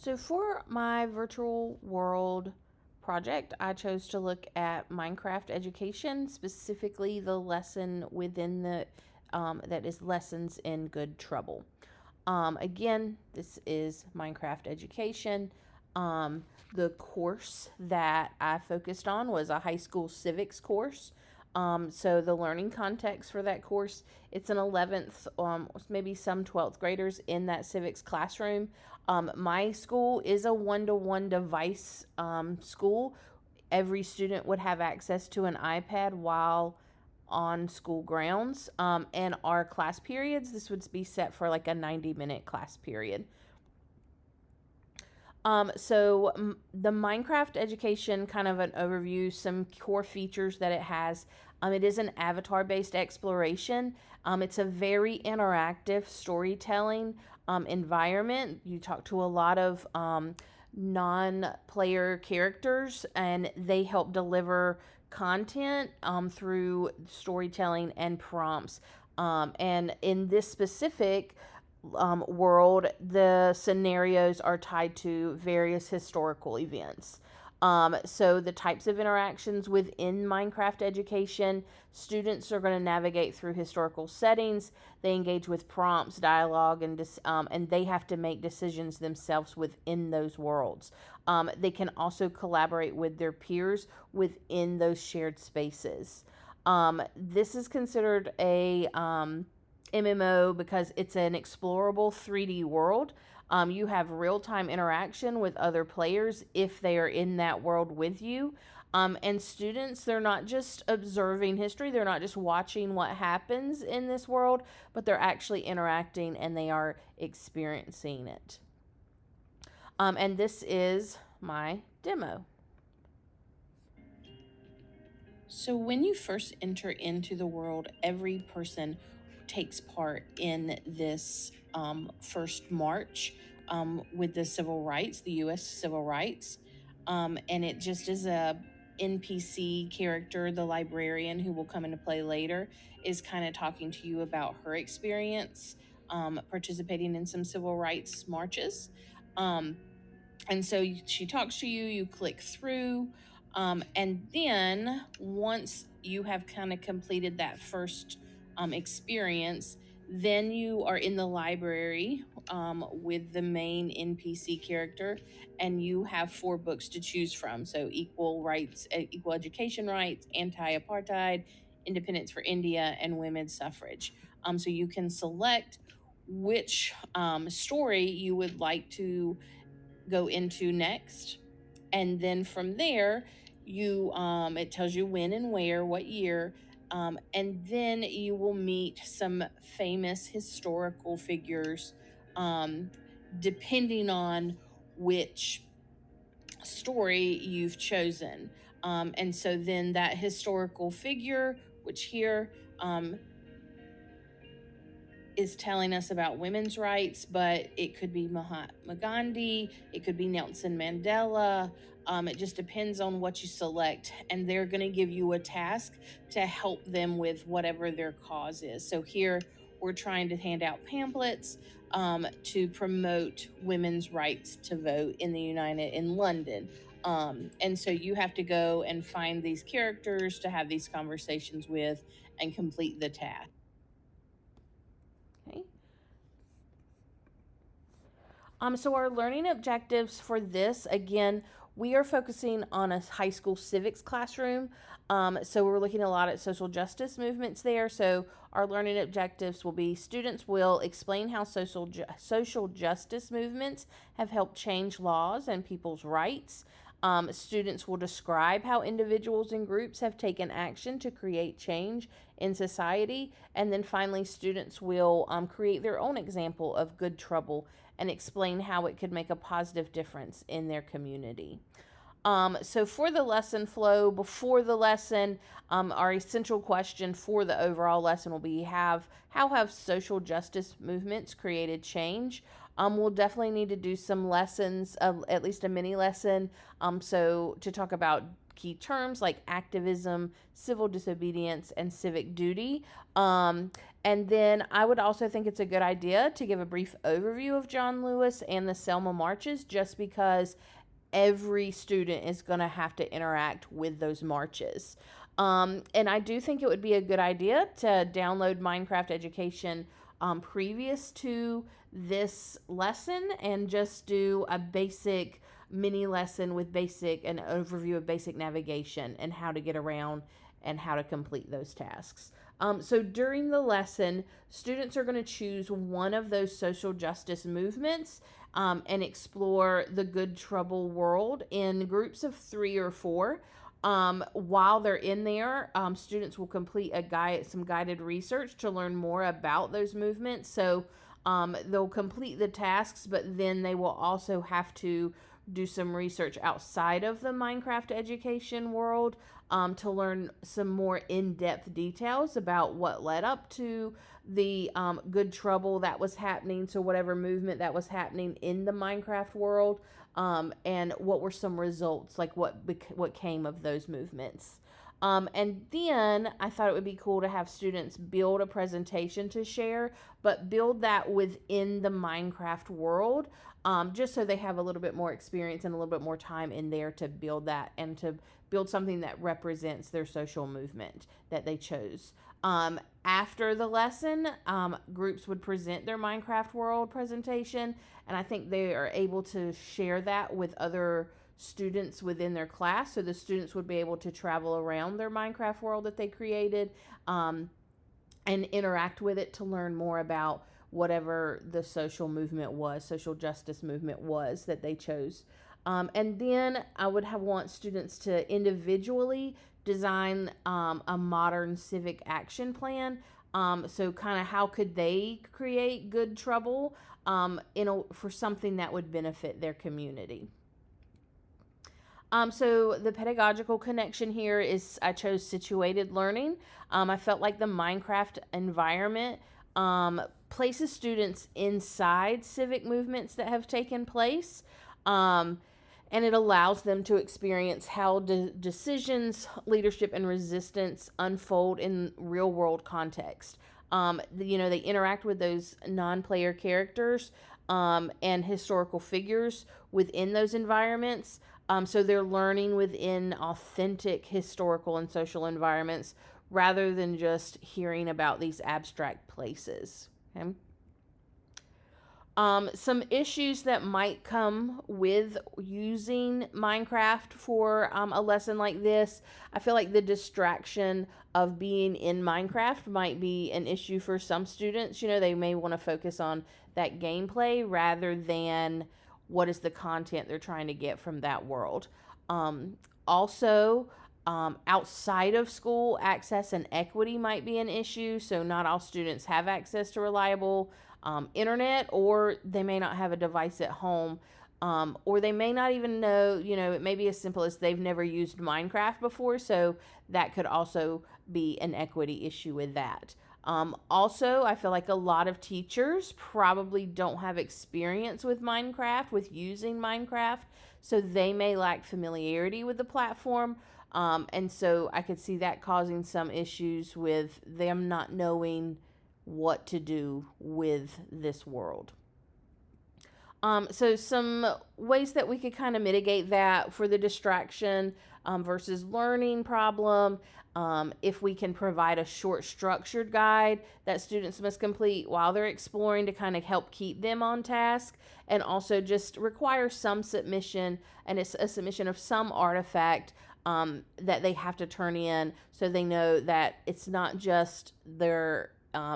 So for my virtual world project, I chose to look at Minecraft education, specifically the lesson within the that is lessons in good trouble. Again, this is Minecraft education. Um, the course that I focused on was a high school civics course. So the learning context for that course, it's an 11th, maybe some 12th graders in that civics classroom. My school is a one-to-one device school. Every student would have access to an iPad while on school grounds. And our class periods, this would be set for like a 90-minute class period. The Minecraft education, kind of an overview, some core features that it has. It is an avatar-based exploration. It's a very interactive storytelling environment. You talk to a lot of non-player characters, and they help deliver content through storytelling and prompts. And in this specific world, the scenarios are tied to various historical events. So the types of interactions within Minecraft education, students are going to navigate through historical settings. They engage with prompts, dialogue, and they have to make decisions themselves within those worlds. They can also collaborate with their peers within those shared spaces. This is considered a MMO because it's an explorable 3D world. You have real time interaction with other players if they are in that world with you. And students, they're not just observing history, they're not just watching what happens in this world, but they're actually interacting and they are experiencing it. And this is my demo. So, when you first enter into the world, every person takes part in this first march with the civil rights, the U.S. civil rights. And it just is a NPC character, the librarian who will come into play later, is kind of talking to you about her experience participating in some civil rights marches. Um, and so she talks to you, you click through, and then once you have kind of completed that first experience, then you are in the library with the main NPC character, and you have 4 books to choose from. So, equal rights, equal education rights, anti apartheid, independence for India, and women's suffrage. So, you can select which story you would like to go into next, and then from there you it tells you when and where, what year, and then you will meet some famous historical figures, um, depending on which story you've chosen. And so then that historical figure, which here is telling us about women's rights, but it could be Mahatma Gandhi, it could be Nelson Mandela. It just depends on what you select, and they're going to give you a task to help them with whatever their cause is. So here we're trying to hand out pamphlets to promote women's rights to vote in London. And so you have to go and find these characters to have these conversations with and complete the task. Okay. So our learning objectives for this, again, we are focusing on a high school civics classroom. So we're looking a lot at social justice movements there. So our learning objectives will be: students will explain how social justice movements have helped change laws and people's rights. Students will describe how individuals and groups have taken action to create change in society. And then finally, students will create their own example of good trouble and explain how it could make a positive difference in their community. So for the lesson flow, before the lesson, our essential question for the overall lesson will be: how have social justice movements created change? We'll definitely need to do some lessons, at least a mini lesson, so to talk about key terms like activism, civil disobedience, and civic duty. And then I would also think it's a good idea to give a brief overview of John Lewis and the Selma marches, just because every student is going to have to interact with those marches. And I do think it would be a good idea to download Minecraft Education previous to this lesson and just do a basic mini lesson with an overview of basic navigation and how to get around and how to complete those tasks. So during the lesson, students are going to choose one of those social justice movements and explore the good trouble world in groups of 3 or 4. While they're in there, students will complete some guided research to learn more about those movements. So they'll complete the tasks, but then they will also have to do some research outside of the Minecraft education world to learn some more in-depth details about what led up to the good trouble that was happening, so whatever movement that was happening in the Minecraft world, and what were some results, like what came of those movements. And then I thought it would be cool to have students build a presentation to share, but build that within the Minecraft world, just so they have a little bit more experience and a little bit more time in there to build that and to build something that represents their social movement that they chose. After the lesson, groups would present their Minecraft world presentation, and I think they are able to share that with other students within their class, so the students would be able to travel around their Minecraft world that they created and interact with it to learn more about whatever the social justice movement was that they chose. And then I would want students to individually design a modern civic action plan. So kind of how could they create good trouble for something that would benefit their community. So the pedagogical connection here is I chose situated learning. I felt like the Minecraft environment places students inside civic movements that have taken place. And it allows them to experience how decisions, leadership, and resistance unfold in real world context. They interact with those non-player characters and historical figures within those environments. So they're learning within authentic historical and social environments rather than just hearing about these abstract places. Okay? Some issues that might come with using Minecraft for a lesson like this. I feel like the distraction of being in Minecraft might be an issue for some students. They may want to focus on that gameplay rather than what is the content they're trying to get from that world. Also, outside of school, access and equity might be an issue. So not all students have access to reliable internet, or they may not have a device at home, or they may not even know, it may be as simple as they've never used Minecraft before, so that could also be an equity issue with that. Also, I feel like a lot of teachers probably don't have experience with using Minecraft, so they may lack familiarity with the platform, and so I could see that causing some issues with them not knowing what to do with this world. So some ways that we could kind of mitigate that for the distraction versus learning problem, if we can provide a short structured guide that students must complete while they're exploring to kind of help keep them on task, and also just require some submission, and it's a submission of some artifact that they have to turn in so they know that it's not just their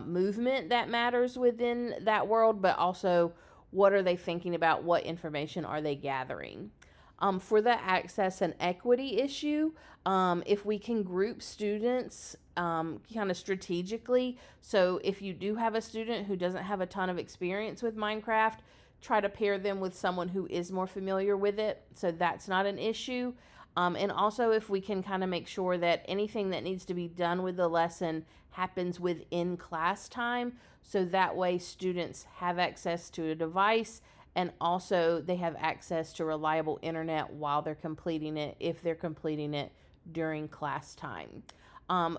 movement that matters within that world, but also what are they thinking about, what information are they gathering. For the access and equity issue, if we can group students kind of strategically, so if you do have a student who doesn't have a ton of experience with Minecraft, try to pair them with someone who is more familiar with it, so that's not an issue. And also if we can kind of make sure that anything that needs to be done with the lesson happens within class time, so that way students have access to a device and also they have access to reliable internet while they're completing it, if they're completing it during class time.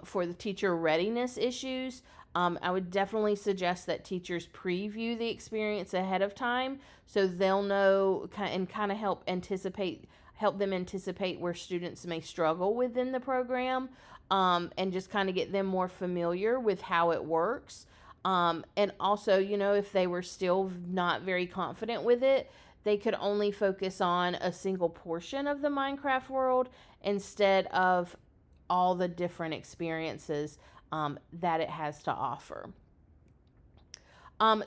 For the teacher readiness issues, I would definitely suggest that teachers preview the experience ahead of time so they'll know and kind of help them anticipate where students may struggle within the program, and just kind of get them more familiar with how it works. And also, if they were still not very confident with it, they could only focus on a single portion of the Minecraft world instead of all the different experiences that it has to offer.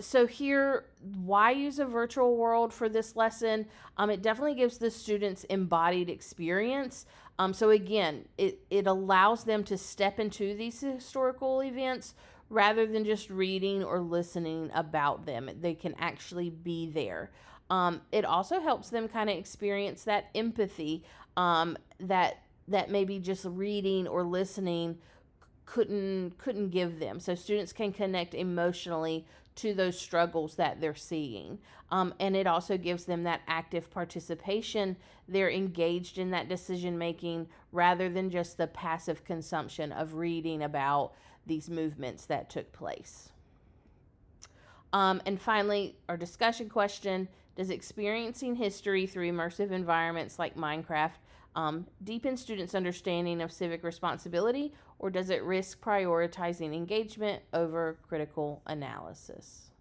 So here, why use a virtual world for this lesson? It definitely gives the students embodied experience. So again, it allows them to step into these historical events rather than just reading or listening about them. They can actually be there. It also helps them kind of experience that empathy that maybe just reading or listening couldn't give them. So students can connect emotionally to those struggles that they're seeing. And it also gives them that active participation. They're engaged in that decision making rather than just the passive consumption of reading about these movements that took place. And finally, our discussion question: does experiencing history through immersive environments like Minecraft deepen students' understanding of civic responsibility, or does it risk prioritizing engagement over critical analysis?